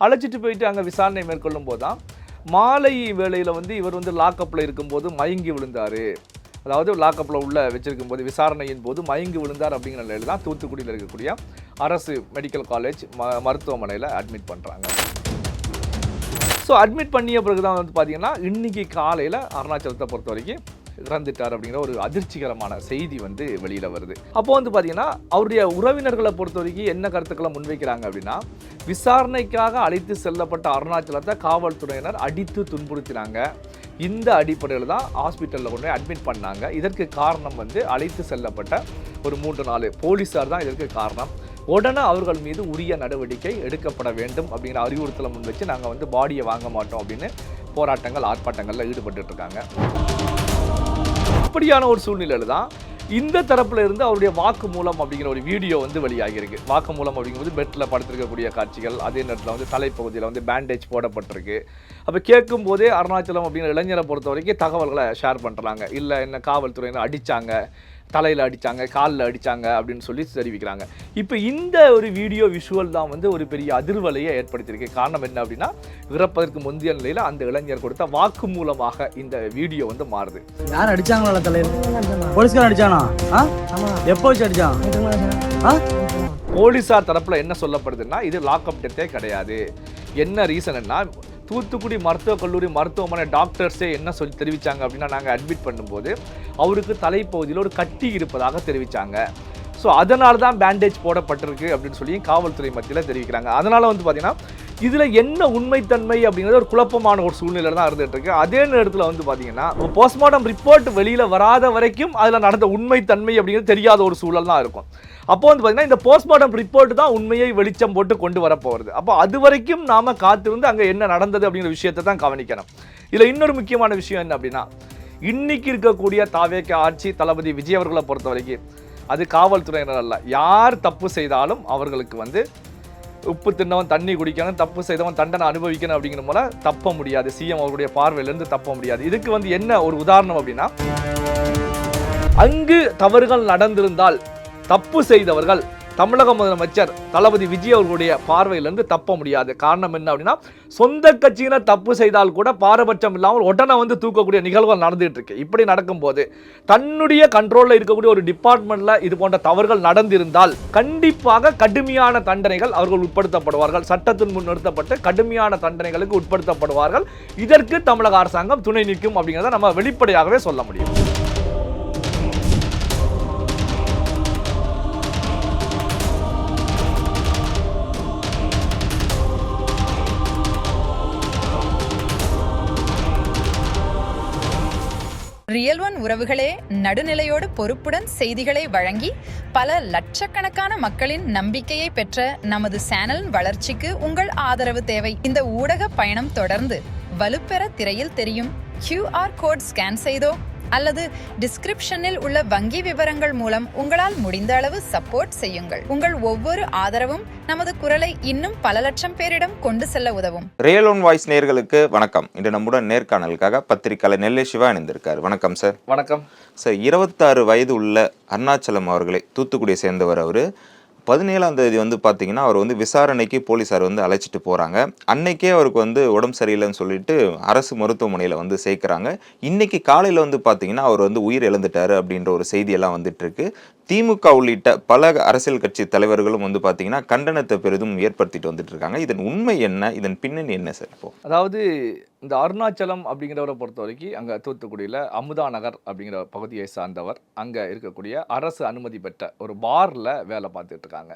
அழைச்சிட்டு போயிட்டு அங்கே விசாரணை மேற்கொள்ளும் போது தான் மாலை வேளையில் இவர் லாக்கப்பில் இருக்கும்போது மயங்கி விழுந்தார். அதாவது லாக்கப்பில் உள்ள வச்சிருக்கும் போது விசாரணையின் போது மயங்கி விழுந்தார் அப்படிங்கிற நிலையில் தான் தூத்துக்குடியில் இருக்கக்கூடிய அரசு மெடிக்கல் காலேஜ் மருத்துவமனையில் அட்மிட் பண்ணுறாங்க. ஸோ அட்மிட் பண்ணிய பிறகு தான் பார்த்தீங்கன்னா இன்றைக்கி காலையில் அருணாச்சலத்தை பொறுத்த வரைக்கும் இறந்துட்டார் அப்படிங்கிற ஒரு அதிர்ச்சிகரமான செய்தி வெளியில் வருது. அப்போ பார்த்தீங்கன்னா அவருடைய உறவினர்களை பொறுத்த வரைக்கும் என்ன கருத்துக்களை முன்வைக்கிறாங்க அப்படின்னா, விசாரணைக்காக அழைத்து செல்லப்பட்ட அருணாச்சலத்தை காவல்துறையினர் அடித்து துன்புறுத்தினாங்க. இந்த அடிப்படையில் தான் ஹாஸ்பிட்டலில் கொண்டு போய் அட்மிட் பண்ணாங்க. இதற்கு காரணம் அழைத்து செல்லப்பட்ட ஒரு 3-4 போலீஸார் தான் இதற்கு காரணம். உடனே அவர்கள் மீது உரிய நடவடிக்கை எடுக்கப்பட வேண்டும் அப்படிங்கிற அறிவுறுத்தலை முன் வச்சு நாங்கள் பாடியை வாங்க மாட்டோம் அப்படின்னு போராட்டங்கள் ஆர்ப்பாட்டங்களில் ஈடுபட்டு இருக்காங்க. அப்படியான ஒரு சூழ்நிலையில் தான் இந்த தரப்புல இருந்து அவருடைய வாக்குமூலம் அப்படிங்கிற ஒரு வீடியோ வெளியாகிருக்கு. வாக்குமூலம் அப்படிங்கும்போது பெட்டில் படுத்திருக்கக்கூடிய காட்சிகள், அதே நேரத்தில் தலைப்பகுதியில் பேண்டேஜ் போடப்பட்டிருக்கு. அப்போ கேட்கும் போதே அருணாச்சலம் அப்படிங்கிற இளைஞரை பொறுத்த வரைக்கும் தகவல்களை ஷேர் பண்ணுறாங்க. இல்லை என்ன காவல்துறையினர் அடித்தாங்க, தலையில் அடித்தாங்க, காலில் அடித்தாங்க அப்படின்னு சொல்லி தெரிவிக்கிறாங்க. இப்போ இந்த ஒரு வீடியோ விஷுவல் தான் ஒரு பெரிய அதிர்வலையை ஏற்படுத்தியிருக்கு. காரணம் என்ன அப்படின்னா, இறப்பதற்கு முந்தைய நிலையில் அந்த இளைஞர் கொடுத்த வாக்கு மூலமாக இந்த வீடியோ மாறுது. யார் அடிச்சாங்களா தலையில்? போலீஸ்காரன் அடிச்சானா? எப்போ வச்சு அடிச்சான்? போலீஸார் தரப்புல என்ன சொல்லப்படுதுன்னா, இது லாக்அப் டெத்தே கிடையாது. என்ன ரீசன்னா, தூத்துக்குடி மருத்துவக் கல்லூரி மருத்துவமனை டாக்டர்ஸே என்ன சொல்லி தெரிவித்தாங்க அப்படின்னா, நாங்கள் அட்மிட் பண்ணும்போது அவருக்கு தலைப்பகுதியில் ஒரு கட்டி இருப்பதாக தெரிவித்தாங்க. ஸோ அதனால தான் பேண்டேஜ் போடப்பட்டிருக்கு அப்படின்னு சொல்லி காவல்துறை மத்தியில் தெரிவிக்கிறாங்க. அதனால் பார்த்தீங்கன்னா இதில் என்ன உண்மைத்தன்மை அப்படிங்கிறது ஒரு குழப்பமான ஒரு சூழ்நிலை தான் இருந்துகிட்டு இருக்கு. அதே நேரத்தில் பார்த்தீங்கன்னா போஸ்ட்மார்ட்டம் ரிப்போர்ட் வெளியில் வராத வரைக்கும் அதில் நடந்த உண்மைத்தன்மை அப்படிங்கிறது தெரியாத ஒரு சூழல் தான் இருக்கும். அப்போ பார்த்தீங்கன்னா இந்த போஸ்ட்மார்ட்டம் ரிப்போர்ட் தான் உண்மையை வெளிச்சம் போட்டு கொண்டு வரப்போகிறது. அப்போ அது வரைக்கும் நாம் காத்திருந்து அங்கே என்ன நடந்தது அப்படிங்கிற விஷயத்தை தான் கவனிக்கணும். இதில் இன்னொரு முக்கியமான விஷயம் என்ன அப்படின்னா, இன்னைக்கு இருக்கக்கூடிய தாவேக ஆட்சி தளபதி விஜய் அவர்களை பொறுத்த வரைக்கும் அது காவல்துறையினர் அல்ல. யார் தப்பு செய்தாலும் அவர்களுக்கு உப்பு தின்னவன் தண்ணி குடிக்கணும், தப்பு செய்தவன் தண்டனை அனுபவிக்கணும் அப்படிங்கிற போல தப்ப முடியாது. சிஎம் அவருடைய பார்வையிலிருந்து தப்ப முடியாது. இதுக்கு என்ன ஒரு உதாரணம் அப்படின்னா, அங்கு தவறுகள் நடந்திருந்தால் தப்பு செய்தவர்கள் தமிழக முதலமைச்சர் தளபதி விஜய் அவர்களுடைய பார்வையிலிருந்து தப்ப முடியாது. காரணம் என்ன அப்படின்னா, சொந்த கட்சியினர் தப்பு செய்தால் கூட பாரபட்சம் இல்லாமல் உடனே தூக்கக்கூடிய நிகழ்வுகள் நடந்துட்டு இருக்கு. இப்படி நடக்கும்போது தன்னுடைய கண்ட்ரோலில் இருக்கக்கூடிய ஒரு டிபார்ட்மெண்ட்ல இது போன்ற தவறுகள் நடந்திருந்தால் கண்டிப்பாக கடுமையான தண்டனைகள் அவர்கள் உட்படுத்தப்படுவார்கள். சட்டத்தின் முன் நிறுத்தப்பட்டு கடுமையான தண்டனைகளுக்கு உட்படுத்தப்படுவார்கள். இதற்கு தமிழக அரசாங்கம் துணை நிற்கும் அப்படிங்கிறத நம்ம வெளிப்படையாகவே சொல்ல முடியும். ரியல் ஒன் உறவுகளே, நடுநிலையோடு பொறுப்புடன் செய்திகளை வழங்கி பல லட்சக்கணக்கான மக்களின் நம்பிக்கையை பெற்ற நமது சேனலின் வளர்ச்சிக்கு உங்கள் ஆதரவு தேவை. இந்த ஊடக பயணம் தொடர்ந்து வலுப்பெற திரையில் தெரியும் QR கோட் ஸ்கேன் செய்தோ அல்லது டிஸ்கிரிப்ஷனில் உள்ள வங்கி விவரங்கள் மூலம் உங்களால் முடிந்த அளவு சப்போர்ட் செய்யுங்கள். உங்கள் ஒவ்வொரு ஆதரவும் நமது குரலை இன்னும் பல லட்சம் பேரிடம் கொண்டு செல்ல உதவும். ரியல் ஒன் வாய்ஸ் நேயர்களுக்கு வணக்கம். இன்று நம்முடன் நேர்காணலுக்காக பத்திரிகையாளர் நெல்லை சிவா இணைந்திருக்கார். வணக்கம் சார். வணக்கம் சார். 26 வயது உள்ள அருணாச்சலம் அவர்களை தூத்துக்குடியை சேர்ந்தவர். அவர் 17ஆம் தேதி பார்த்தீங்கன்னா அவர் விசாரணைக்கு போலீஸார் அழைச்சிட்டு போகிறாங்க. அன்னைக்கே அவருக்கு உடம்பு சரியில்லைன்னு சொல்லிட்டு அரசு மருத்துவமனையில் சேர்க்குறாங்க. இன்னைக்கு காலையில் பார்த்தீங்கன்னா அவர் உயிர் இழந்துட்டாரு அப்படின்ற ஒரு செய்தியெல்லாம் வந்துட்டு இருக்கு. திமுக உள்ளிட்ட பல அரசியல் கட்சி தலைவர்களும் பார்த்தீங்கன்னா கண்டனத்தை பெரிதும் ஏற்படுத்திட்டு வந்துட்டு இருக்காங்க. இதன் உண்மை என்ன, இதன் பின்னணி என்ன சார்? இப்போ அதாவது இந்த அருணாச்சலம் அப்படிங்கிறவரை பொறுத்த வரைக்கும் அங்கே தூத்துக்குடியில் அமுதா நகர் அப்படிங்கிற பகுதியை சார்ந்தவர். அங்கே இருக்கக்கூடிய அரசு அனுமதி பெற்ற ஒரு பாரில் வேலை பார்த்துட்டு இருக்காங்க.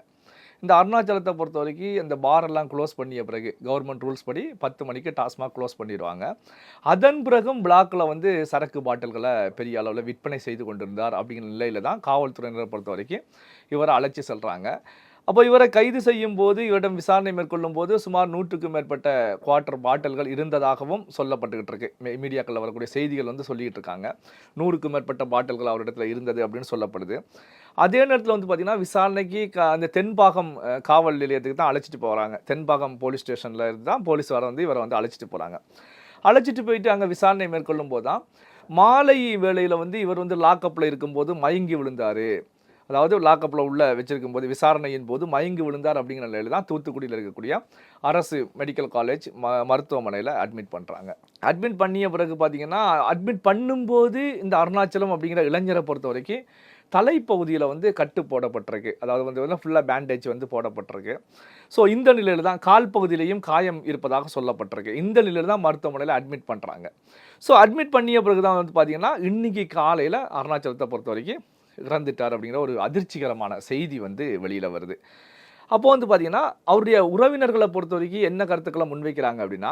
இந்த அருணாச்சலத்தை பொறுத்த வரைக்கும் இந்த பாரெல்லாம் க்ளோஸ் பண்ணிய பிறகு கவர்மெண்ட் ரூல்ஸ் படி 10 மணிக்கு டாஸ்மாக் க்ளோஸ் பண்ணிடுவாங்க. அதன் பிறகும் பிளாக்கில் சரக்கு பாட்டில்களை பெரிய அளவில் விற்பனை செய்து கொண்டிருந்தார் அப்படிங்கிற நிலையில் தான் காவல்துறையினரை பொறுத்த வரைக்கும் இவரை அழைச்சி செல்கிறாங்க. அப்போ இவரை கைது செய்யும் போது இவரிடம் விசாரணை மேற்கொள்ளும் போது சுமார் 100க்கும் மேற்பட்ட குவார்ட்டர் பாட்டில்கள் இருந்ததாகவும் சொல்லப்பட்டுக்கிட்டு இருக்கு. மீடியாக்களில் வரக்கூடிய செய்திகள் சொல்லிக்கிட்டு இருக்காங்க. 100க்கும் மேற்பட்ட பாட்டில்கள் அவரிடத்துல இருந்தது அப்படின்னு சொல்லப்படுது. அதே நேரத்தில் பார்த்தீங்கன்னா விசாரணைக்கு அந்த தென்பாகம் காவல் நிலையத்துக்கு தான் அழைச்சிட்டு போகிறாங்க. தென்பாகம் போலீஸ் ஸ்டேஷனில் இருந்து தான் போலீஸ் இவரை அழைச்சிட்டு போகிறாங்க. அழைச்சிட்டு போயிட்டு அங்கே விசாரணை மேற்கொள்ளும் போது தான் மாலை வேளையில் இவர் லாக்கப்பில் இருக்கும்போது மயங்கி விழுந்தார். அதாவது லாக்கப்பில் உள்ள வச்சிருக்கும் போது விசாரணையின் போது மயங்கி விழுந்தார் அப்படிங்கிற நிலையில் தான் தூத்துக்குடியில் இருக்கக்கூடிய அரசு மெடிக்கல் காலேஜ் மருத்துவமனையில் அட்மிட் பண்ணுறாங்க. அட்மிட் பண்ணிய பிறகு பார்த்தீங்கன்னா அட்மிட் பண்ணும்போது இந்த அருணாச்சலம் அப்படிங்கிற இளைஞரை பொறுத்த வரைக்கும் தலைப்பகுதியில் வந்து கட்டு போடப்பட்டிருக்கு. அதாவது வந்து ஃபுல்லாக பேண்டேஜ் வந்து போடப்பட்டிருக்கு. ஸோ இந்த நிலையில் தான் கால் பகுதியிலையும் காயம் இருப்பதாக சொல்லப்பட்டிருக்கு. இந்த நிலையில் தான் மருத்துவமனையில் அட்மிட் பண்ணுறாங்க. ஸோ அட்மிட் பண்ணிய பிறகு தான் வந்து பார்த்தீங்கன்னா இன்றைக்கி காலையில் அருணாச்சலத்தை பொறுத்த வரைக்கும் இறந்துட்டார் அப்படிங்கிற ஒரு அதிர்ச்சிகரமான செய்தி வந்து வெளியில் வருது. அப்போது வந்து பார்த்தீங்கன்னா அவருடைய உறவினர்களை பொறுத்த வரைக்கும் என்ன கருத்துக்களை முன்வைக்கிறாங்க அப்படின்னா,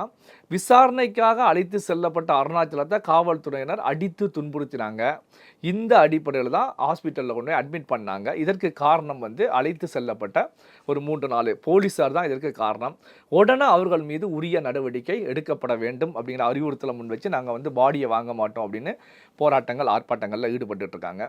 விசாரணைக்காக அழைத்து செல்லப்பட்ட அருணாச்சலத்தை காவல்துறையினர் அடித்து துன்புறுத்தினாங்க. இந்த அடிப்படையில் தான் ஹாஸ்பிட்டலில் கொண்டு போய் அட்மிட் பண்ணாங்க. இதற்கு காரணம் வந்து அழைத்து செல்லப்பட்ட ஒரு 3-4 போலீஸார் தான் இதற்கு காரணம். உடனே அவர்கள் மீது உரிய நடவடிக்கை எடுக்கப்பட வேண்டும் அப்படிங்கிற அறிவுறுத்தலை முன் வச்சு நாங்கள் வந்து பாடியை வாங்க மாட்டோம் அப்படின்னு போராட்டங்கள் ஆர்ப்பாட்டங்களில் ஈடுபட்டு இருக்காங்க.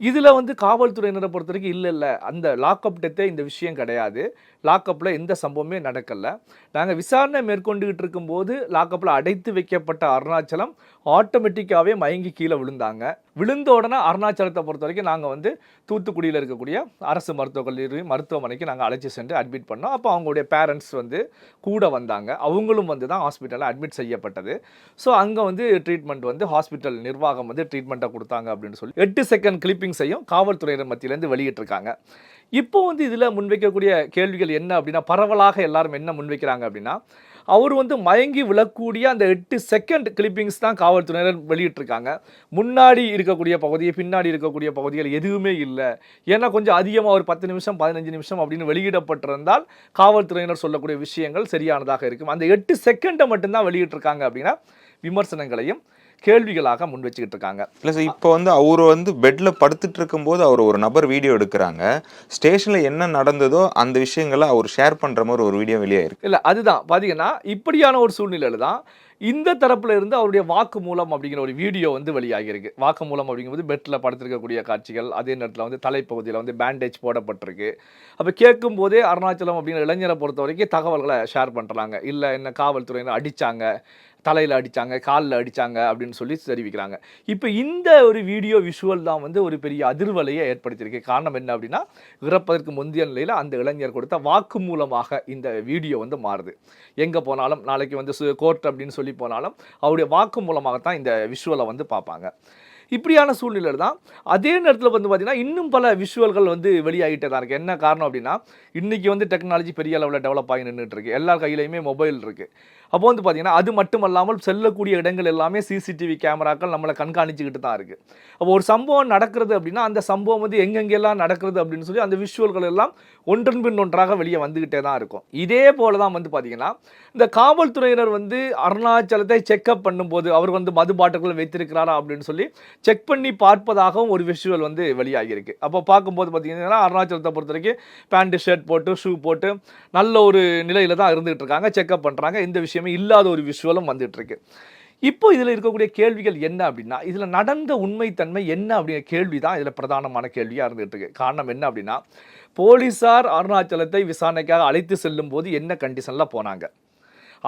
இதில் வந்து காவல்துறையினரை பொறுத்த வரைக்கும் இல்லை அந்த லாக்அப் டெத்தே இந்த விஷயம் கிடையாது, லாக்அப்பில் எந்த சம்பவமே நடக்கலை, நாங்கள் விசாரணை மேற்கொண்டுகிட்டு இருக்கும்போது லாக்அப்பில் அடைத்து வைக்கப்பட்ட அருணாச்சலம் ஆட்டோமேட்டிக்காகவே மயங்கி கீழே விழுந்தாங்க. விழுந்த உடனே அருணாச்சலத்தை பொறுத்த வரைக்கும் நாங்கள் வந்து தூத்துக்குடியில் இருக்கக்கூடிய அரசு மருத்துவக் கல்லூரி மருத்துவமனைக்கு நாங்கள் அழைச்சி சென்று அட்மிட் பண்ணோம். அப்போ அவங்களுடைய பேரண்ட்ஸ் வந்து கூட வந்தாங்க. அவங்களும் வந்து தான் ஹாஸ்பிட்டலில் அட்மிட் செய்யப்பட்டது. ஸோ அங்கே வந்து ட்ரீட்மெண்ட் வந்து ஹாஸ்பிட்டல் நிர்வாகம் வந்து ட்ரீட்மெண்ட்டை கொடுத்தாங்க அப்படின்னு சொல்லி 8 செகண்ட் கிளிப்பிங்ஸையும் காவல்துறையினர் மத்தியிலேருந்து வெளியிட்டிருக்காங்க. இப்போ வந்து இதில் முன்வைக்கக்கூடிய கேள்விகள் என்ன அப்படின்னா, பரவலாக எல்லாரும் என்ன முன்வைக்கிறாங்க அப்படின்னா, அவர் வந்து மயங்கி விழக்கூடிய அந்த 8 செகண்ட் கிளிப்பிங்ஸ் தான் காவல்துறையினர் வெளியிட்டிருக்காங்க. முன்னாடி இருக்கக்கூடிய பகுதியை பின்னாடி இருக்கக்கூடிய பகுதிகள் எதுவுமே இல்லை. ஏன்னா கொஞ்சம் அதிகமாக ஒரு 10 நிமிஷம் 15 நிமிஷம் அப்படின்னு வெளியிடப்பட்டிருந்தால் காவல்துறையினர் சொல்லக்கூடிய விஷயங்கள் சரியானதாக இருக்கும். அந்த 8 செகண்டை மட்டும்தான் வெளியிட்டிருக்காங்க அப்படின்னா விமர்சனங்களையும் கேள்விகளாக முன் வச்சுக்கிட்டு இருக்காங்க. இல்லை சார், இப்போ வந்து அவர் வந்து பெட்டில் படுத்துட்டு இருக்கும்போது அவர் ஒரு நபர் வீடியோ எடுக்கிறாங்க. ஸ்டேஷனில் என்ன நடந்ததோ அந்த விஷயங்களை அவர் ஷேர் பண்ணுற மாதிரி ஒரு வீடியோ வெளியாயிருக்கு. இல்லை, அதுதான் பார்த்தீங்கன்னா இப்படியான ஒரு சூழ்நிலையில் தான் இந்த தரப்புல இருந்து அவருடைய வாக்கு மூலம் அப்படிங்கிற ஒரு வீடியோ வந்து வெளியாகிருக்கு. வாக்கு மூலம் அப்படிங்கும்போது பெட்டில் படுத்திருக்கக்கூடிய காட்சிகள், அதே நேரத்தில் வந்து தலைப்பகுதியில் வந்து பேண்டேஜ் போடப்பட்டிருக்கு. அப்போ கேட்கும் போதே அருணாச்சலம் அப்படிங்கிற இளைஞரை பொறுத்த வரைக்கும் தகவல்களை ஷேர் பண்ணுறாங்க. இல்லை என்ன காவல்துறையினர் அடித்தாங்க, தலையில் அடித்தாங்க, காலில் அடித்தாங்க அப்படின்னு சொல்லி தெரிவிக்கிறாங்க. இப்போ இந்த ஒரு வீடியோ விஷுவல் தான் வந்து ஒரு பெரிய அதிர்வலையை ஏற்படுத்தியிருக்கு. காரணம் என்ன அப்படின்னா, இறப்பதற்கு முந்தைய நிலையில் அந்த இளைஞர் கொடுத்த வாக்கு மூலமாக இந்த வீடியோ வந்து மாறுது. எங்கே போனாலும் நாளைக்கு வந்து கோர்ட் அப்படின்னு சொல்லி போனாலும் அவருடைய வாக்கு மூலமாகத்தான் இந்த விஷுவலை வந்து பார்ப்பாங்க. இப்படியான சூழ்நிலையில் தான் அதே நேரத்தில் வந்து பார்த்திங்கன்னா இன்னும் பல விஷுவல்கள் வந்து வெளியாகிட்டே தான் இருக்குது. என்ன காரணம் அப்படின்னா, இன்றைக்கி வந்து டெக்னாலஜி பெரிய அளவில் டெவலப் ஆகி நின்றுட்டு இருக்கு. எல்லார் கையிலையுமே மொபைல் இருக்குது. அப்போ வந்து பார்த்திங்கன்னா அது மட்டுமல்லாமல் செல்லக்கூடிய இடங்கள் எல்லாமே சிசிடிவி கேமராக்கள் நம்மளை கண்காணிச்சுக்கிட்டு தான் இருக்குது. அப்போ ஒரு சம்பவம் நடக்கிறது அப்படின்னா அந்த சம்பவம் வந்து எங்கெங்கெல்லாம் நடக்கிறது அப்படின்னு சொல்லி அந்த விஷுவல்கள் எல்லாம் ஒன்றன் பின் ஒன்றாக வெளியே வந்துக்கிட்டே தான் இருக்கும். இதே போல தான் வந்து பார்த்திங்கன்னா இந்த காவல்துறையினர் வந்து அருணாச்சலத்தை செக்அப் பண்ணும்போது அவர் வந்து மது பாட்டில்கள் வைத்திருக்கிறாரா அப்படின்னு சொல்லி செக் பண்ணி பார்ப்பதாகவும் ஒரு விஷுவல் வந்து வெளியாகியிருக்கு. அப்போ பார்க்கும்போது பார்த்தீங்கன்னா அருணாச்சலத்தை பொறுத்த வரைக்கும் பேண்ட் ஷர்ட் போட்டு ஷூ போட்டு நல்ல ஒரு நிலையில் தான் இருந்துகிட்டு இருக்காங்க, செக்அப் பண்ணுறாங்க. இந்த விஷயமே இல்லாத ஒரு விஷுவலும் வந்துட்டு இருக்கு. இப்போ இதில் இருக்கக்கூடிய கேள்விகள் என்ன அப்படின்னா, இதில் நடந்த உண்மைத்தன்மை என்ன அப்படிங்கிற கேள்வி தான் இதில் பிரதானமான கேள்வியாக இருந்துகிட்டு இருக்கு. காரணம் என்ன அப்படின்னா, போலீஸார் அருணாச்சலத்தை விசாரணைக்காக அழைத்து செல்லும் போது என்ன கண்டிஷனில் போனாங்க,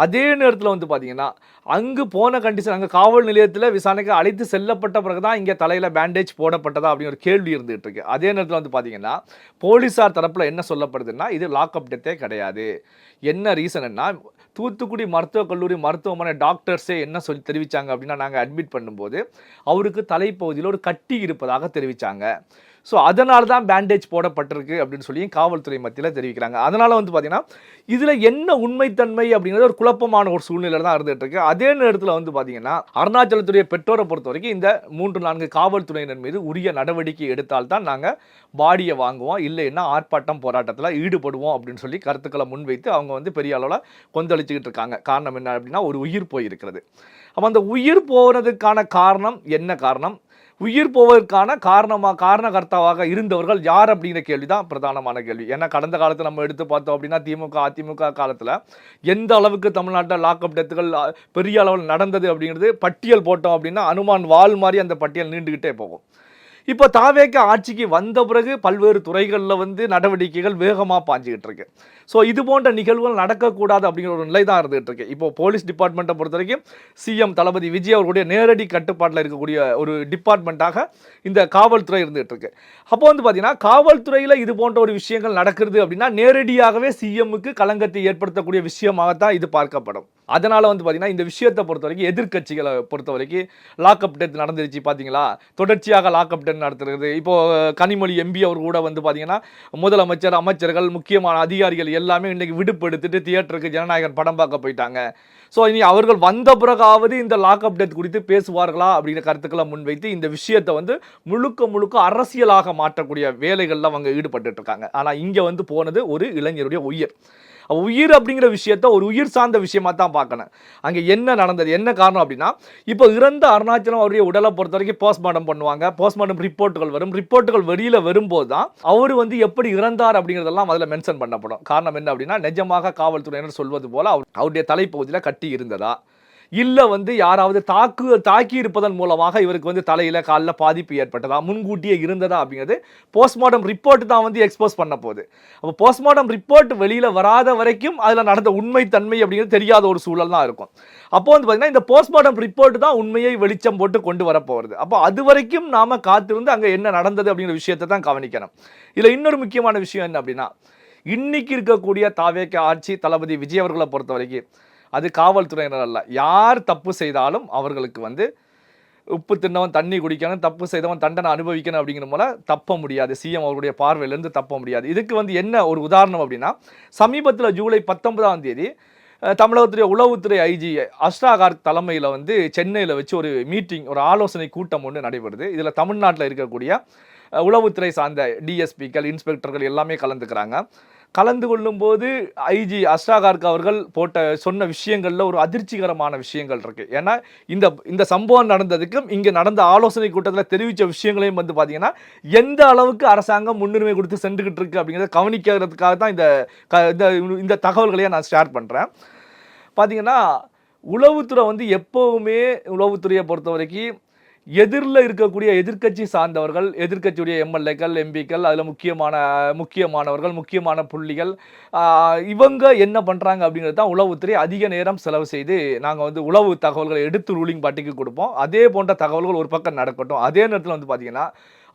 அதே நேரத்தில் வந்து பார்த்தீங்கன்னா அங்கு போன கண்டிஷன் அங்கே காவல் நிலையத்தில் விசாரணைக்கு அழைத்து செல்லப்பட்ட பிறகு தான் இங்கே தலையில் பேண்டேஜ் போடப்பட்டதா அப்படின்னு ஒரு கேள்வி இருந்துகிட்டு இருக்கு. அதே நேரத்தில் வந்து பார்த்தீங்கன்னா போலீஸார் தரப்பில் என்ன சொல்லப்படுதுன்னா, இது லாக்அப் டெத்தே கிடையாது. என்ன ரீசன்னா, தூத்துக்குடி மருத்துவக் கல்லூரி மருத்துவமனை டாக்டர்ஸே என்ன சொல்லி தெரிவித்தாங்க அப்படின்னா, நாங்கள் அட்மிட் பண்ணும்போது அவருக்கு தலைப்பகுதியில் ஒரு கட்டி இருப்பதாக தெரிவித்தாங்க. ஸோ அதனால தான் பேண்டேஜ் போடப்பட்டிருக்கு அப்படின்னு சொல்லி காவல்துறை மத்தியில் தெரிவிக்கிறாங்க. அதனால் வந்து பார்த்தீங்கன்னா இதில் என்ன உண்மைத்தன்மை அப்படிங்கிறது ஒரு குழப்பமான ஒரு சூழ்நிலை தான் இருந்துகிட்டு இருக்கு. அதே நேரத்தில் வந்து பார்த்தீங்கன்னா அருணாச்சலத்துடைய பெற்றோரை பொறுத்த வரைக்கும் இந்த 3-4 காவல்துறையினர் மீது உரிய நடவடிக்கை எடுத்தால்தான் நாங்கள் பாடியை வாங்குவோம், இல்லைன்னா ஆர்ப்பாட்டம் போராட்டத்தில் ஈடுபடுவோம் அப்படின்னு சொல்லி கருத்துக்களை முன்வைத்து அவங்க வந்து பெரிய அளவில் கொந்தளிச்சுக்கிட்டு இருக்காங்க. காரணம் என்ன அப்படின்னா, ஒரு உயிர் போயிருக்கிறது. அப்போ அந்த உயிர் போகிறதுக்கான காரணம் என்ன, காரணம் உயிர் போவதற்கான காரணகர்த்தாவாக இருந்தவர்கள் யார் அப்படிங்கிற கேள்வி தான் பிரதானமான கேள்வி. ஏன்னா கடந்த காலத்தில் நம்ம எடுத்து பார்த்தோம் அப்படின்னா திமுக அதிமுக காலத்தில் எந்த அளவுக்கு தமிழ்நாட்டில் லாக்அப் டெத்துகள் பெரிய அளவில் நடந்தது அப்படிங்கிறது பட்டியல் போட்டோம் அப்படின்னா அனுமான் வால் மாதிரி அந்த பட்டியல் நீண்டுகிட்டே போகும். இப்போ தாவேக ஆட்சிக்கு வந்த பிறகு பல்வேறு துறைகளில் வந்து நடவடிக்கைகள் வேகமாக பாஞ்சிக்கிட்டு இருக்கு. ஸோ இது போன்ற நிகழ்வுகள் நடக்கக்கூடாது அப்படிங்கிற ஒரு நிலை தான் இருந்துகிட்டு இருக்கு. இப்போ போலீஸ் டிபார்ட்மெண்ட்டை பொறுத்த வரைக்கும் சிஎம் தளபதி விஜய் அவர்களுடைய நேரடி கட்டுப்பாட்டில் இருக்கக்கூடிய ஒரு டிபார்ட்மெண்ட்டாக இந்த காவல்துறை இருந்துகிட்டு இருக்கு. அப்போ வந்து பார்த்தீங்கன்னா காவல்துறையில் இது போன்ற ஒரு விஷயங்கள் நடக்கிறது அப்படின்னா நேரடியாகவே சிஎம்முக்கு களங்கத்தை ஏற்படுத்தக்கூடிய விஷயமாகத்தான் இது பார்க்கப்படும். அதனால வந்து பார்த்தீங்கன்னா இந்த விஷயத்தை பொறுத்த வரைக்கும் எதிர்க்கட்சிகளை பொறுத்த வரைக்கும் லாக்அப் டெத் நடந்துருச்சு பார்த்தீங்களா, தொடர்ச்சியாக லாக்அப் டெத் நடத்துறது. இப்போ கனிமொழி எம்பி அவர் கூட வந்து பார்த்தீங்கன்னா முதலமைச்சர், அமைச்சர்கள், முக்கியமான அதிகாரிகள் எல்லாமே இன்னைக்கு விடுப்பு எடுத்துட்டு தியேட்டருக்கு ஜனநாயகன் படம் பார்க்க போயிட்டாங்க. ஸோ இனி அவர்கள் வந்த பிறகாவது இந்த லாக்அப் டெத் குறித்து பேசுவார்களா அப்படிங்கிற கருத்துக்களை முன்வைத்து இந்த விஷயத்தை வந்து முழுக்க அரசியலாக மாற்றக்கூடிய வேலைகளில் அவங்க ஈடுபட்டு இருக்காங்க. ஆனால் இங்கே வந்து போனது ஒரு இளைஞருடைய உயிர் அப்படிங்கிற விஷயத்த ஒரு உயிர் சார்ந்த விஷயமா தான் பார்க்கணும். அங்கே என்ன நடந்தது, என்ன காரணம் அப்படின்னா, இப்போ இறந்த அருணாச்சலம் அவருடைய உடலை பொறுத்த வரைக்கும் போஸ்ட்மார்ட்டம் பண்ணுவாங்க. போஸ்ட்மார்ட்டம் ரிப்போர்ட்டுகள் வரும். ரிப்போர்ட்டுகள் வெளியில் வரும்போது தான் அவர் வந்து எப்படி இறந்தார் அப்படிங்கிறதெல்லாம் அதில் மென்ஷன் பண்ணப்படும். காரணம் என்ன அப்படின்னா, நிஜமாக காவல்துறையினர் சொல்வது போல அவருடைய தலைப்பகுதியில் கட்டி இருந்ததா, இல்லை வந்து யாராவது தாக்கி இருப்பதன் மூலமாக இவருக்கு வந்து தலையில் காலில் பாதிப்பு ஏற்பட்டதா, முன்கூட்டியே இருந்ததா அப்படிங்கிறது போஸ்ட்மார்ட்டம் ரிப்போர்ட் தான் வந்து எக்ஸ்போஸ் பண்ண போகுது. அப்போ போஸ்ட்மார்ட்டம் ரிப்போர்ட் வெளியில் வராத வரைக்கும் அதில் நடந்த உண்மைத்தன்மை அப்படிங்கிறது தெரியாத ஒரு சூழல் தான் இருக்கும். அப்போ வந்து பார்த்தீங்கன்னா இந்த போஸ்ட்மார்ட்டம் ரிப்போர்ட் தான் உண்மையை வெளிச்சம் போட்டு கொண்டு வரப்போகிறது. அப்போ அது வரைக்கும் நாம் காத்திருந்து அங்கே என்ன நடந்தது அப்படிங்கிற விஷயத்தை தான் கவனிக்கணும். இதில் இன்னொரு முக்கியமான விஷயம் என்ன அப்படின்னா, இன்னைக்கு இருக்கக்கூடிய தாவேக ஆட்சி தளபதி விஜய் அவர்களை பொறுத்த வரைக்கும் அது காவல்துறையினர் அல்ல. யார் தப்பு செய்தாலும் அவர்களுக்கு வந்து உப்பு தின்னவன் தண்ணி குடிக்கணும், தப்பு செய்தவன் தண்டனை அனுபவிக்கணும் அப்படிங்கிற போல தப்ப முடியாது. சிஎம் அவருடைய பார்வையிலேருந்து தப்ப முடியாது. இதுக்கு வந்து என்ன ஒரு உதாரணம் அப்படின்னா, சமீபத்தில் ஜூலை 19ஆம் தேதி தமிழகத்துடைய உளவுத்துறை ஐஜி அஷ்டாகார் தலைமையில் வந்து சென்னையில் வச்சு ஒரு மீட்டிங், ஒரு ஆலோசனை கூட்டம் ஒன்று நடைபெறுது. இதில் தமிழ்நாட்டில் இருக்கக்கூடிய உளவுத்துறை சார்ந்த டிஎஸ்பிக்கள், இன்ஸ்பெக்டர்கள் எல்லாமே கலந்துக்கிறாங்க. கலந்து கொள்ளும்போது ஐஜி அஷ்டாகார்க் அவர்கள் சொன்ன விஷயங்கள்ல ஒரு அதிர்ச்சிகரமான விஷயங்கள் இருக்கு. ஏன்னா இந்த சம்பவம் நடந்ததுக்கும் இங்கே நடந்த ஆலோசனை கூட்டத்தில் தெரிவித்த விஷயங்களையும் வந்து பார்த்தீங்கன்னா எந்த அளவுக்கு அரசாங்கம் முன்னுரிமை கொடுத்து சென்றுகிட்டு இருக்கு அப்படிங்கிறத கவனிக்கிறதுக்காக தான் இந்த தகவல்களையே நான் ஷேர் பண்ணுறேன். பார்த்தீங்கன்னா உளவுத்துறை வந்து எப்போவுமே உளவுத்துறையை பொறுத்த வரைக்கும் எதிரில் இருக்கக்கூடிய எதிர்க்கட்சி சார்ந்தவர்கள், எதிர்க்கட்சியுடைய எம்எல்ஏக்கள், எம்பிக்கள், அதில் முக்கியமானவர்கள், முக்கியமான புள்ளிகள், இவங்க என்ன பண்ணுறாங்க அப்படிங்கிறது தான் உளவுத்துறை அதிக நேரம் செலவு செய்து நாங்கள் வந்து உளவு தகவல்களை எடுத்து ரூலிங் பார்ட்டிக்கு கொடுப்போம். அதே போன்ற தகவல்கள் ஒரு பக்கம் நடக்கட்டும். அதே நேரத்தில் வந்து பார்த்தீங்கன்னா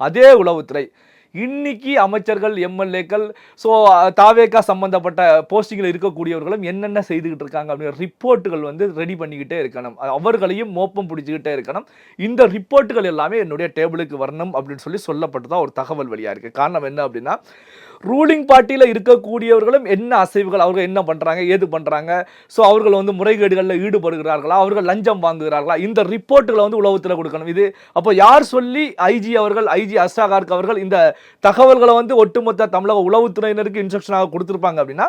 அதே உளவுத்துறை இன்னைக்கு அமைச்சர்கள், எம்எல்ஏக்கள், ஸோ தாவேகா சம்பந்தப்பட்ட போஸ்டிங்கில் இருக்கக்கூடியவர்களும் என்னென்ன செய்துக்கிட்டு இருக்காங்க அப்படிங்கிற ரிப்போர்ட்டுகள் வந்து ரெடி பண்ணிக்கிட்டே இருக்கணும். அவர்களையும் மோப்பம் பிடிச்சிக்கிட்டே இருக்கணும். இந்த ரிப்போர்ட்டுகள் எல்லாமே என்னுடைய டேபிளுக்கு வரணும் அப்படின்னு சொல்லப்பட்டு தான் ஒரு தகவல் வெளியாக இருக்குது. காரணம் என்ன அப்படின்னா, ரூலிங் பார்ட்டியில் இருக்கக்கூடியவர்களும் என்ன அசைவுகள், அவர்கள் என்ன பண்ணுறாங்க, ஏது பண்ணுறாங்க, ஸோ அவர்கள் வந்து முறைகேடுகளில் ஈடுபடுகிறார்களா, அவர்கள் லஞ்சம் வாங்குகிறார்களா, இந்த ரிப்போர்ட்டுகளை வந்து உளவுத்துறை கொடுக்கணும். இது அப்போ யார் சொல்லி ஐஜி அஷ்டாகார்க் அவர்கள் இந்த தகவல்களை வந்து ஒட்டுமொத்த தமிழக உளவுத்துறையினருக்கு இன்ஸ்ட்ரக்ஷனாக கொடுத்துருப்பாங்க அப்படின்னா,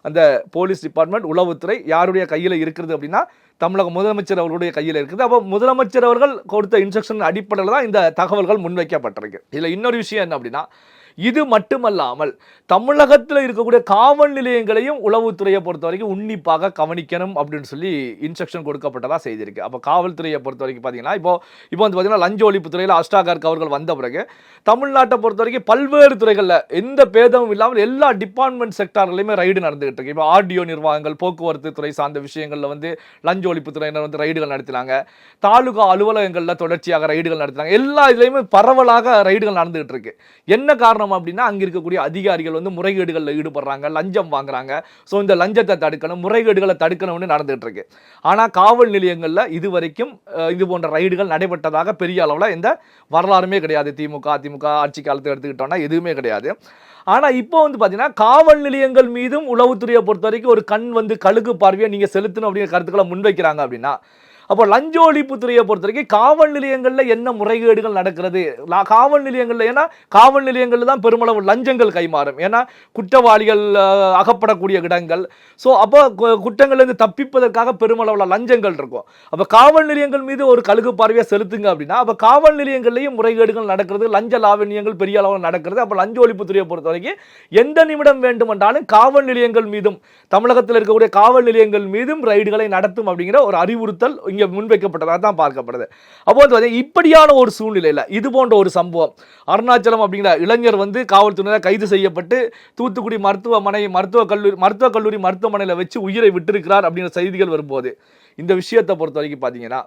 அந்த போலீஸ் டிபார்ட்மெண்ட், உளவுத்துறை யாருடைய கையில் இருக்கிறது அப்படின்னா தமிழக முதலமைச்சர் அவர்களுடைய கையில் இருக்குது. அப்போ முதலமைச்சர் அவர்கள் கொடுத்த இன்ஸ்ட்ரக்ஷன் அடிப்படையில் தான் இந்த தகவல்கள் முன்வைக்கப்பட்டிருக்கு. இதில் இன்னொரு விஷயம் என்ன அப்படின்னா, இது மட்டுமல்லாமல் தமிழகத்தில் இருக்கக்கூடிய காவல் நிலையங்களையும் உளவுத்துறையை பொறுத்த வரைக்கும் உன்னிப்பாக கவனிக்கணும் அப்படின்னு சொல்லி இன்ஸ்ட்ரக்ஷன் கொடுக்கப்பட்டதாக செய்திருக்கு. அப்போ காவல்துறையை பொறுத்த வரைக்கும் பார்த்தீங்கன்னா இப்போ வந்து பார்த்தீங்கன்னா லஞ்ச ஒழிப்புத்துறையில் அஷ்டாகார்க் அவர்கள் வந்த பிறகு தமிழ்நாட்டை பொறுத்த வரைக்கும் பல்வேறு துறைகளில் எந்த பேதமும் இல்லாமல் எல்லா டிபார்ட்மெண்ட் செக்டார்லையுமே ரைடு நடந்துகிட்டு இருக்கு. இப்போ ஆர்டிஓ நிர்வாகங்கள், போக்குவரத்து துறை சார்ந்த விஷயங்களில் வந்து லஞ்ச ஒழிப்புத்துறையினர் வந்து ரைடுகள் நடத்தினாங்க. தாலுகா அலுவலகங்களில் தொடர்ச்சியாக ரைடுகள் நடத்தினாங்க. எல்லா இதுலையுமே பரவலாக ரைடுகள் நடந்துகிட்டு இருக்கு. என்ன காரணம் அப்படின்னா, அங்க இருக்கக்கூடிய அதிகாரிகள் வந்து முறைகேடுகளில் ஈடுபடுறாங்க, லஞ்சம் வாங்குறாங்க. ஸோ இந்த லஞ்சத்தை தடுக்கணும், முறைகேடுகளை தடுக்கணும்னு நடந்துட்டு இருக்கு. ஆனால் காவல் நிலையங்களில் இதுவரைக்கும் இது போன்ற ரைடுகள் நடைபெற்றதாக பெரிய அளவில் எந்த வரலாறுமே கிடையாது. அதிமுக ஆட்சி காலத்தை எடுத்துக்கிட்டோம்னா எதுவுமே கிடையாது. ஆனால் இப்போ வந்து பார்த்தீங்கன்னா காவல் நிலையங்கள் மீதும் உளவுத்துறையை பொறுத்த வரைக்கும் ஒரு கண் வந்து கழுகு பார்வையை நீங்கள் செலுத்தணும் அப்படிங்கிற கருத்துக்களை முன்வைக்கிறாங்க. அப்படின்னா அப்போ லஞ்ச ஒழிப்புத்துறையை பொறுத்த வரைக்கும் காவல் நிலையங்களில் என்ன முறைகேடுகள் நடக்கிறது, காவல் நிலையங்களில், ஏன்னா காவல் நிலையங்களில் தான் பெருமளவு லஞ்சங்கள் கைமாறும். ஏன்னா குற்றவாளிகள் அகப்படக்கூடிய இடங்கள். ஸோ அப்போ குற்றங்கள்லேருந்து தப்பிப்பதற்காக பெருமளவில் லஞ்சங்கள் இருக்கும். அப்போ காவல் நிலையங்கள் மீது ஒரு கழுகு பார்வையை செலுத்துங்க அப்படின்னா, அப்போ காவல் நிலையங்கள்லையும் முறைகேடுகள் நடக்கிறது, லஞ்ச லாவண்யங்கள் பெரிய அளவில் நடக்கிறது. அப்போ லஞ்ச ஒழிப்புத்துறையை பொறுத்த வரைக்கும் எந்த நிமிடம் வேண்டுமென்றாலும் காவல் நிலையங்கள் மீதும், தமிழகத்தில் இருக்கக்கூடிய காவல் நிலையங்கள் மீதும் ரைடுகளை நடத்தும் அப்படிங்கிற ஒரு அறிவுறுத்தல் இங்கே இங்கே முன்வைக்கப்பட்டதாக தான் பார்க்கப்படுது. அப்போ வந்து இப்படியான ஒரு சூழ்நிலையில் இது போன்ற ஒரு சம்பவம், அருணாச்சலம் அப்படிங்கிற இளைஞர் வந்து காவல்துறையினர் கைது செய்யப்பட்டு தூத்துக்குடி மருத்துவக் கல்லூரி மருத்துவமனையில் வச்சு உயிரை விட்டிருக்கிறார் அப்படிங்கிற செய்திகள் வரும்போது, இந்த விஷயத்தை பொறுத்த வரைக்கும் பார்த்தீங்கன்னா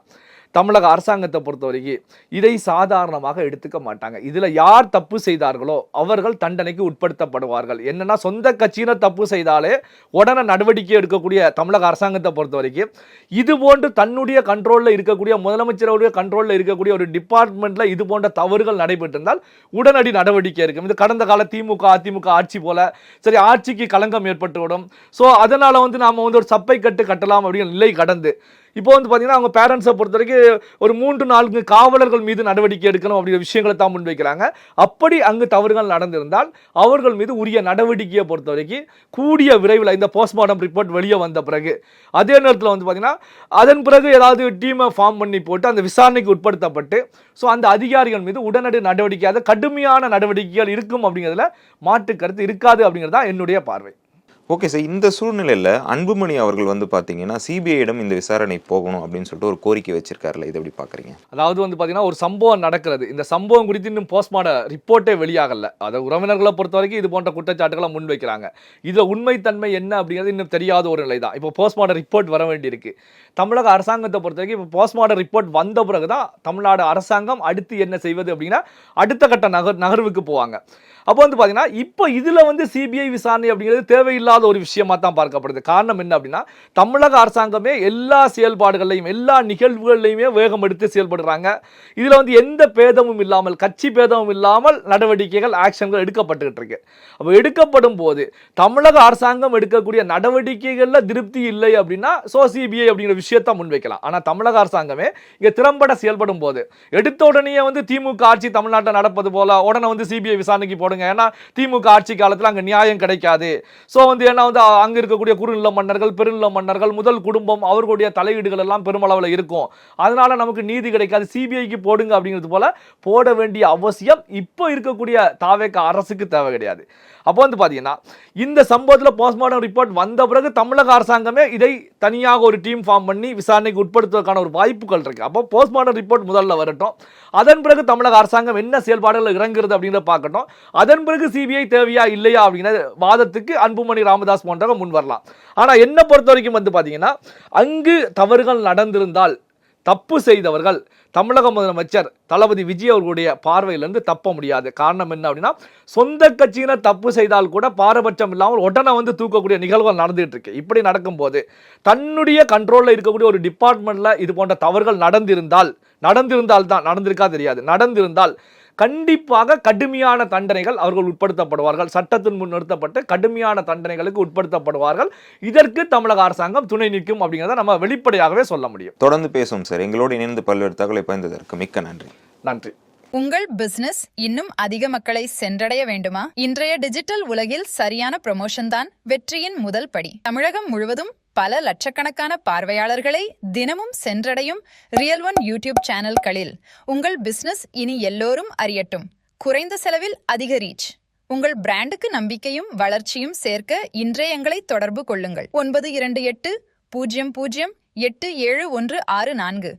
தமிழக அரசாங்கத்தை பொறுத்த வரைக்கும் இதை சாதாரணமாக எடுத்துக்க மாட்டாங்க. இதில் யார் தப்பு செய்தார்களோ அவர்கள் தண்டனைக்கு உட்படுத்தப்படுவார்கள். என்னன்னா, சொந்த கட்சியினர் தப்பு செய்தாலே உடனே நடவடிக்கை எடுக்கக்கூடிய தமிழக அரசாங்கத்தை பொறுத்த வரைக்கும் இது போன்று தன்னுடைய கண்ட்ரோலில் இருக்கக்கூடிய, முதலமைச்சருடைய கண்ட்ரோலில் இருக்கக்கூடிய ஒரு டிபார்ட்மெண்ட்டில் இது போன்ற தவறுகள் நடைபெற்றிருந்தால் உடனடி நடவடிக்கை இருக்கும். இது கடந்த கால திமுக அதிமுக ஆட்சி போல சரி ஆட்சிக்கு களங்கம் ஏற்பட்டுவிடும். ஸோ அதனால் வந்து நாம் வந்து ஒரு சப்பை கட்டலாம் அப்படிங்கிற நிலை கடந்து இப்போ வந்து பார்த்தீங்கன்னா அவங்க பேரண்ட்ஸை பொறுத்த வரைக்கும் ஒரு 3-4 காவலர்கள் மீது நடவடிக்கை எடுக்கணும் அப்படிங்கிற விஷயங்களை தான் முன்வைக்கிறாங்க. அப்படி அங்கு தவறுகள் நடந்திருந்தால் அவர்கள் மீது உரிய நடவடிக்கையை பொறுத்த வரைக்கும் கூடிய விரைவில் இந்த போஸ்ட்மார்ட்டம் ரிப்போர்ட் வெளியே வந்த பிறகு, அதே நேரத்தில் வந்து பார்த்தீங்கன்னா அதன் பிறகு ஏதாவது டீமை ஃபார்ம் பண்ணி போட்டு அந்த விசாரணைக்கு உட்படுத்தப்பட்டு ஸோ அந்த அதிகாரிகள் மீது உடனடி நடவடிக்கை, அது கடுமையான நடவடிக்கைகள் இருக்கும் அப்படிங்கிறதுல மாற்று கருத்து இருக்காது அப்படிங்கிறது தான் என்னுடைய பார்வை. ஓகே சார், இந்த சூழ்நிலையில் அன்புமணி அவர்கள் வந்து பார்த்தீங்கன்னா சிபிஐயிடம் இந்த விசாரணை போகணும் அப்படின்னு சொல்லிட்டு ஒரு கோரிக்கை வச்சிருக்காருல்ல, இதை எப்படி பார்க்குறீங்க? அதாவது வந்து பார்த்தீங்கன்னா ஒரு சம்பவம் நடக்கிறது, இந்த சம்பவம் குறித்து இன்னும் போஸ்ட்மார்ட்டம் ரிப்போர்ட்டே வெளியாகல. அதை உறவினர்களை பொறுத்த வரைக்கும் இது போன்ற குற்றச்சாட்டுகளை முன்வைக்கிறாங்க. இதில் உண்மைத்தன்மை என்ன அப்படிங்கிறது இன்னும் தெரியாத ஒரு நிலை தான். இப்போ போஸ்ட்மார்ட்டம் ரிப்போர்ட் வர வேண்டியிருக்கு. தமிழக அரசாங்கத்தை பொறுத்த வரைக்கும் இப்போ போஸ்ட்மார்ட்டம் ரிப்போர்ட் வந்த பிறகு தான் தமிழ்நாடு அரசாங்கம் அடுத்து என்ன செய்வது அப்படின்னா அடுத்த கட்ட நகர்வுக்கு போவாங்க. அப்போ வந்து பார்த்தீங்கன்னா இப்போ இதில் வந்து சிபிஐ விசாரணை அப்படிங்கிறது தேவையில்லாத ஒரு விஷயமா தான் பார்க்கப்படுது. காரணம் என்ன அப்படின்னா தமிழக அரசாங்கமே எல்லா செயல்பாடுகளையும் எல்லா நிகழ்வுகளையுமே வேகம் எடுத்து செயல்படுறாங்க. இதில் வந்து எந்த பேதமும் இல்லாமல், கட்சி பேதமும் இல்லாமல் நடவடிக்கைகள் ஆக்ஷன்கள் எடுக்கப்பட்டுக்கிட்டு இருக்கு. அப்போ எடுக்கப்படும் போது தமிழக அரசாங்கம் எடுக்கக்கூடிய நடவடிக்கைகளில் திருப்தி இல்லை அப்படின்னா ஸோ சிபிஐ அப்படிங்கிற விஷயத்தை முன்வைக்கலாம். ஆனால் தமிழக அரசாங்கமே இங்கே திறம்பட செயல்படும் போது எடுத்த உடனே வந்து திமுக ஆட்சி தமிழ்நாட்டில் நடப்பது போல உடனே வந்து சிபிஐ விசாரணைக்கு போடுங்க, ஏன்னா திமுக ஆட்சி காலத்தில் அங்கே நியாயம் கிடைக்காது. ஸோ வந்து ஏன்னா வந்து அங்கே இருக்கக்கூடிய குறுநில மன்னர்கள் பெருநில மன்னர்கள் முதல் குடும்பம் அவர்களுடைய தலையீடுகள் எல்லாம் பெருமளவில் இருக்கும், அதனால நமக்கு நீதி கிடைக்காது, சிபிஐக்கு போடுங்க அப்படிங்கிறது போல போட வேண்டிய அவசியம் இப்போ இருக்கக்கூடிய தாவேக அரசுக்கு தேவை கிடையாது. அப்போ வந்து பார்த்தீங்கன்னா இந்த சம்பவத்தில் போஸ்ட்மார்ட்டம் ரிப்போர்ட் வந்த பிறகு தமிழக அரசாங்கமே இதை தனியாக ஒரு டீம் ஃபார்ம் பண்ணி விசாரணைக்கு உட்படுத்துவதற்கான ஒரு வாய்ப்புகள் இருக்கு. அப்போ போஸ்ட்மார்ட்டம் ரிப்போர்ட் முதல்ல வரட்டும், அதன் பிறகு தமிழக அரசாங்கம் என்ன செயல்பாடுகள் இறங்குறது அப்படின்றத பார்க்கட்டும், அதன் பிறகு சிபிஐ தேவையா இல்லையா அப்படிங்கிற வாதத்துக்கு அன்புமணி ராமதாஸ் போன்றவங்க முன் வரலாம். ஆனால் என்ன பொறுத்த வரைக்கும் வந்து பார்த்தீங்கன்னா அங்கு தவறுகள் நடந்திருந்தால் தப்பு செய்தவர்கள் தமிழக முதலமைச்சர் தளபதி விஜய் அவர்களுடைய பார்வையிலிருந்து தப்ப முடியாது. காரணம் என்ன அப்படின்னா சொந்த கட்சியினர் தப்பு செய்தால் கூட பாரபட்சம் இல்லாமல் உடனே வந்து தூக்கக்கூடிய நிகழ்வுகள் நடந்துட்டு இருக்கு. இப்படி நடக்கும்போது தன்னுடைய கண்ட்ரோலில் இருக்கக்கூடிய ஒரு டிபார்ட்மெண்ட்ல இது போன்ற தவறுகள் நடந்திருந்தால் தான், நடந்திருக்கா தெரியாது, நடந்திருந்தால் கண்டிப்பாக கடுமையான தண்டனைகள் அவர்கள் உட்படுத்தப்படுவார்கள். சட்டத்தின் முன் நிறுத்தப்பட்டு கடுமையான தண்டனைகளுக்கு உட்படுத்தப்படுவார்கள். இதற்கு தமிழக அரசாங்கம் துணை நிற்கும் அப்படிங்கிறத நம்ம வெளிப்படையாகவே சொல்ல முடியும். தொடர்ந்து பேசும் சார். எங்களோடு இணைந்து பல்வேறு தகவலை பயந்ததற்கு மிக்க நன்றி. நன்றி. உங்கள் பிசினஸ் இன்னும் அதிக மக்களை சென்றடைய வேண்டுமா? இன்றைய டிஜிட்டல் உலகில் சரியான ப்ரமோஷன் தான் வெற்றியின் முதல் படி. தமிழகம் முழுவதும் பல லட்சக்கணக்கான பார்வையாளர்களை தினமும் சென்றடையும் ரியல் ஒன் யூடியூப் சேனல்களில் உங்கள் பிசினஸ் இனி எல்லோரும் அறியட்டும். குறைந்த செலவில் அதிக ரீச். உங்கள் பிராண்டுக்கு நம்பிக்கையும் வளர்ச்சியும் சேர்க்க இன்றே எங்களை தொடர்பு கொள்ளுங்கள். 9280087164.